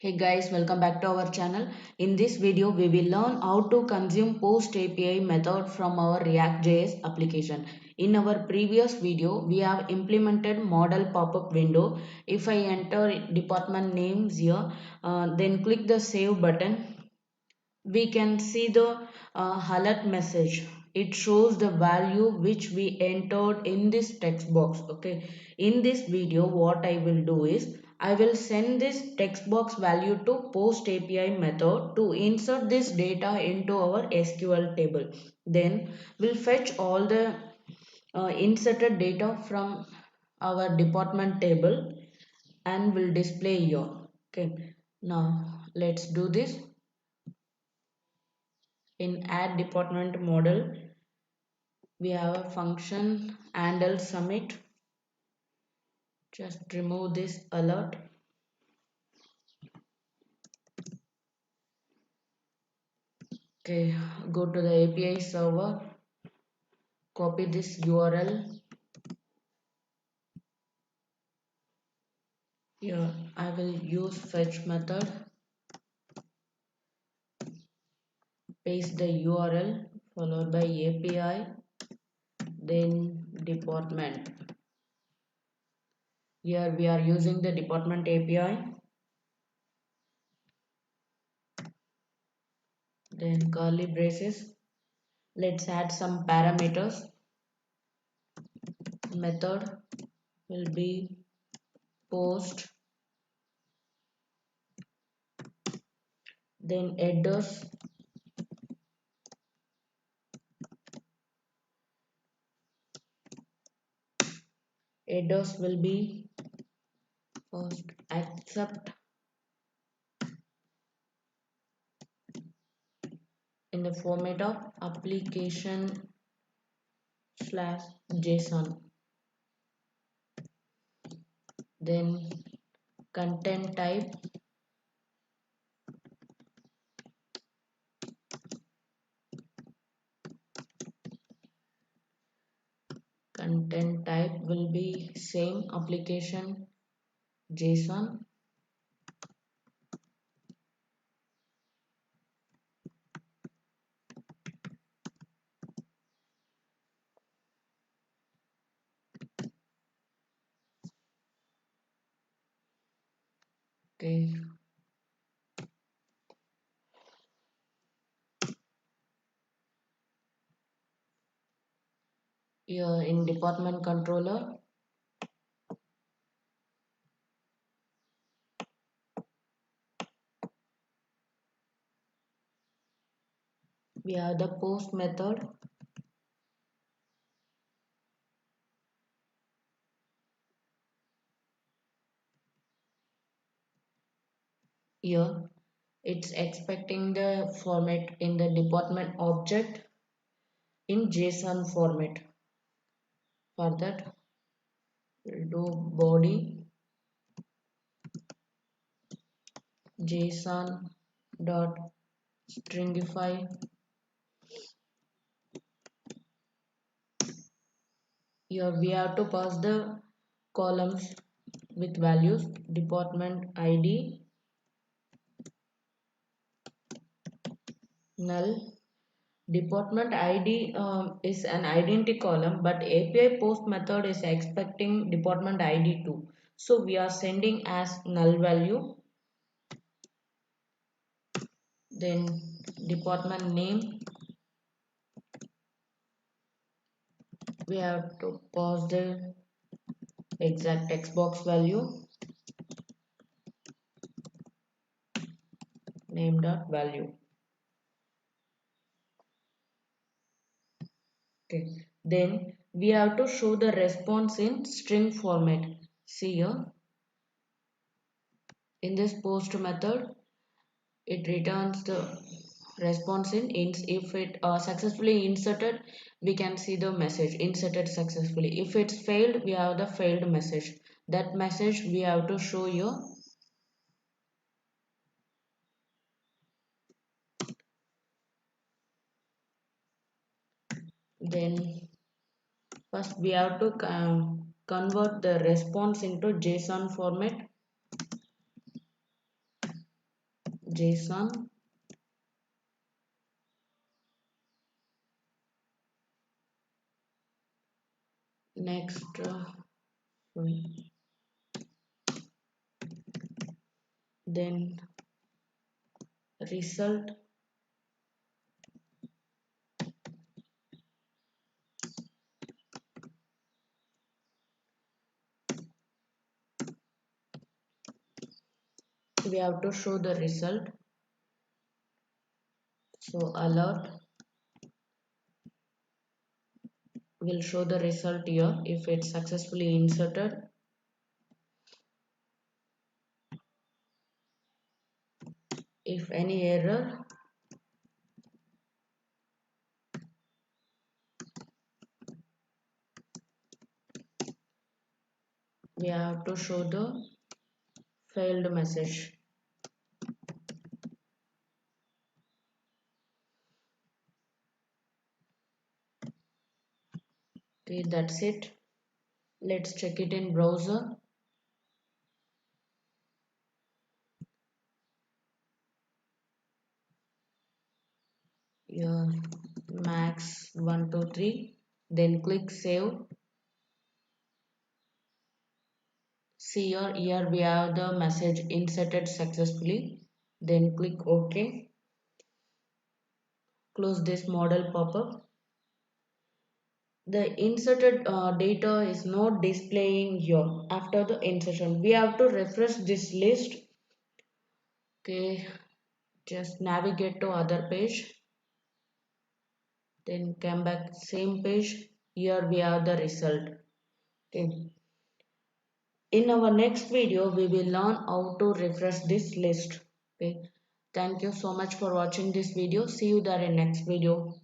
Hey guys, welcome back to our channel. In this video, we will learn how to consume post API method from our React.js application. In our previous video, we have implemented model pop-up window. If I enter department names here, then click the save button, we can see the alert message. It shows the value which we entered in this text box. Okay, in this video what I will do is I will send this text box value to post API method to insert this data into our SQL table. Then we'll fetch all the inserted data from our department table and will display here. Okay, now let's do this. In add department model, we have a function handle submit. Just remove this alert. Okay, go to the API server, copy this URL. Here I will use fetch method, paste the URL followed by API, then department. Here we are using the department API, then curly braces. Let's add some parameters. Method will be post, then headers will be first accept in the format of application slash JSON. Then content type, will be same application JSON. Okay, here in department controller, we have the post method. Here it's expecting the format in the department object in JSON format. For that, we'll do body JSON dot stringify. Here we have to pass the columns with values. Department ID null. Department ID is an identity column, but API post method is expecting department ID too. So we are sending as null value. Then department name, we have to pass the exact text box value, name dot value. Okay. Then we have to show the response in string format. See here, in this post method, it returns the response in int. If it successfully inserted, we can see the message inserted successfully. If it's failed, we have the failed message. That message we have to show here. Then first we have to convert the response into JSON format. JSON. Next, sorry. Then result. We have to show the result. So alert will show the result here if it's successfully inserted. If any error, we have to show the failed message. Okay, that's it. Let's check it in browser. Here max 123. Then click save. See here we have the message inserted successfully. Then click OK. Close this model pop-up. The inserted data is not displaying here after the insertion. We have to refresh this list. Okay, just navigate to other page. Then come back same page. Here we have the result. Okay. In our next video, we will learn how to refresh this list. Okay. Thank you so much for watching this video. See you there in next video.